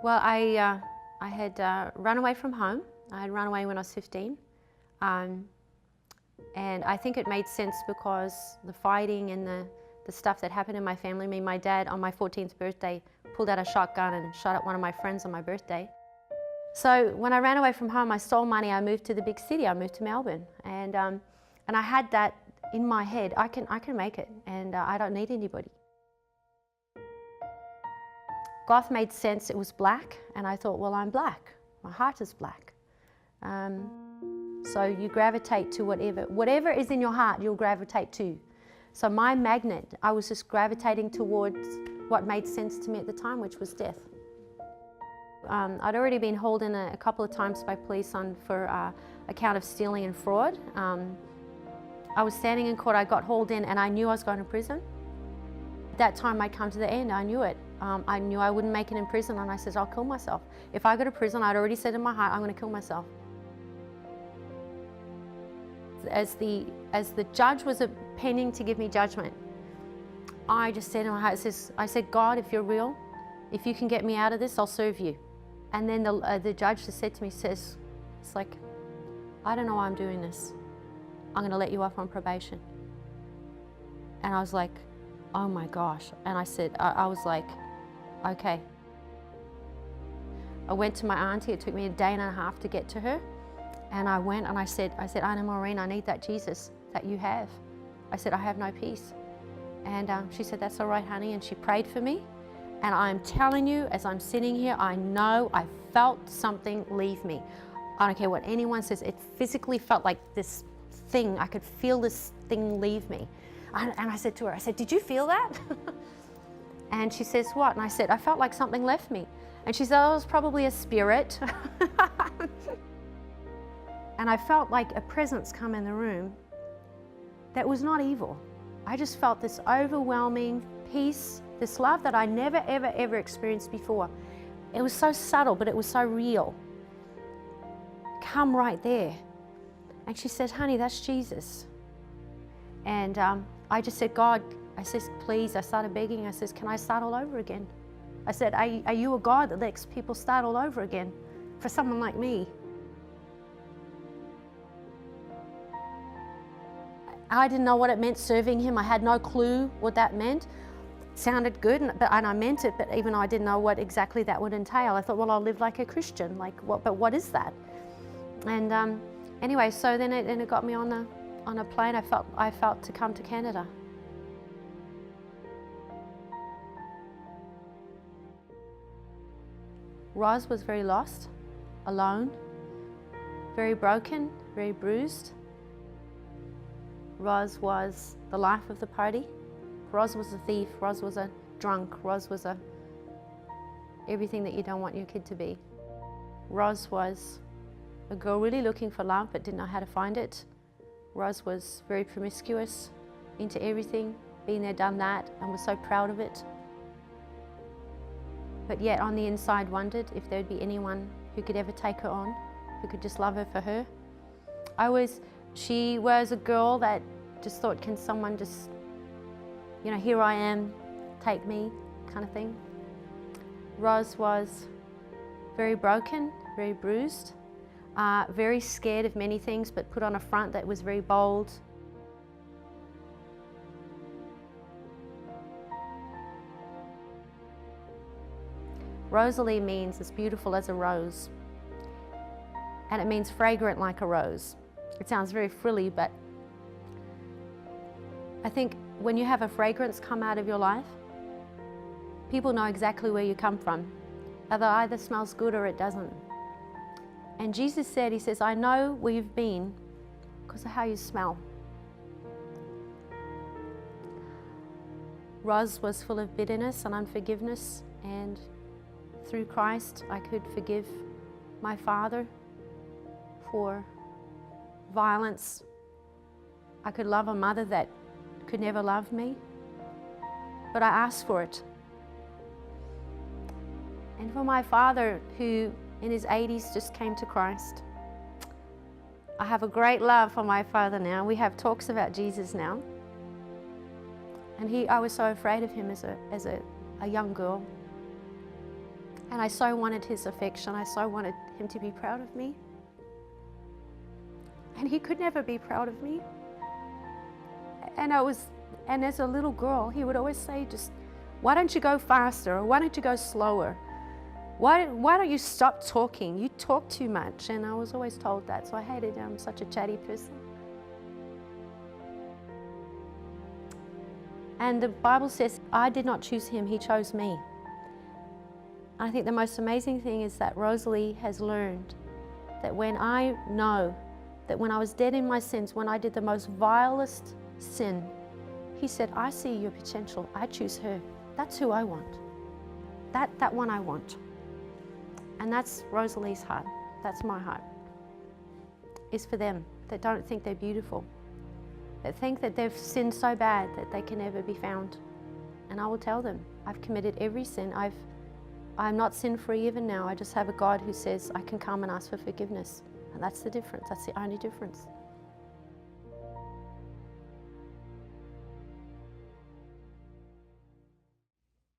Well, I had run away from home. I had run away when I was 15. And I think it made sense because the fighting and the stuff that happened in my family. I mean, my dad on my 14th birthday pulled out a shotgun and shot at one of my friends on my birthday. So when I ran away from home, I stole money, I moved to the big city, I moved to Melbourne. And I had that in my head, I can make it, and I don't need anybody. Goth made sense, it was black, and I thought, well, I'm black, my heart is black. So you gravitate to whatever is in your heart, you'll gravitate to. So my magnet, I was just gravitating towards what made sense to me at the time, which was death. I'd already been hauled in a couple of times by police for a count of stealing and fraud. I was standing in court, I got hauled in, and I knew I was going to prison. At that time I'd come to the end, I knew it. I knew I wouldn't make it in prison, and I said, I'll kill myself. If I go to prison, I'd already said in my heart, I'm going to kill myself. As the judge was pending to give me judgment, I just said in my heart, I said, God, if you're real, if you can get me out of this, I'll serve you. And then the judge just said to me, it's like, I don't know why I'm doing this. I'm going to let you off on probation. And I was like, oh my gosh. And I was like, okay. I went to my auntie, it took me a day and a half to get to her. And I went and I said, Anna Maureen, I need that Jesus that you have. I said, I have no peace. And she said, that's all right, honey. And she prayed for me. And I'm telling you, as I'm sitting here, I know I felt something leave me. I don't care what anyone says, it physically felt like this thing, I could feel this thing leave me. And I said to her, I said, did you feel that? And she says, what? And I said, I felt like something left me. And she said, oh, it was probably a spirit. And I felt like a presence come in the room that was not evil. I just felt this overwhelming peace, this love that I never, ever, ever experienced before. It was so subtle, but it was so real. Come right there. And she said, honey, that's Jesus. And I just said, God, I says, please, I started begging. I says, can I start all over again? I said, are you a God that lets people start all over again for someone like me? I didn't know what it meant serving him. I had no clue what that meant. It sounded good, and I meant it, but even though I didn't know what exactly that would entail, I thought, well, I'll live like a Christian. Like, but what is that? And anyway, so then it got me on a plane. I felt to come to Canada. Roz was very lost, alone, very broken, very bruised. Roz was the life of the party. Roz was a thief. Roz was a drunk. Roz was everything that you don't want your kid to be. Roz was a girl really looking for love but didn't know how to find it. Roz was very promiscuous, into everything, been there, done that, and was so proud of it. But yet on the inside wondered if there would be anyone who could ever take her on, who could just love her for her. She was a girl that just thought, can someone just, you know, here I am, take me, kind of thing. Roz was very broken, very bruised, very scared of many things, but put on a front that was very bold. Rosalie means as beautiful as a rose, and it means fragrant like a rose. It sounds very frilly, but I think when you have a fragrance come out of your life, people know exactly where you come from. It either smells good or it doesn't. And Jesus said, he says, I know where you've been because of how you smell. Roz was full of bitterness and unforgiveness, and through Christ I could forgive my father for violence. I could love a mother that could never love me, but I asked for it. And for my father, who in his 80s just came to Christ. I have a great love for my father now. We have talks about Jesus now. And I was so afraid of him as a young girl. And I so wanted his affection. I so wanted him to be proud of me. And he could never be proud of me. And as a little girl, he would always say, just, why don't you go faster? Or why don't you go slower? Why don't you stop talking? You talk too much. And I was always told that, so I hated him. I'm such a chatty person. And the Bible says, I did not choose him, he chose me. I think the most amazing thing is that Rosalie has learned that when I know that when I was dead in my sins, when I did the most vilest sin, he said, I see your potential, I choose her. That's who I want. That one I want. And that's Rosalie's heart. That's my heart. It's for them that don't think they're beautiful, that think that they've sinned so bad that they can never be found. And I will tell them, I've committed every sin. I'm not sin-free even now. I just have a God who says I can come and ask for forgiveness. And that's the difference. That's the only difference.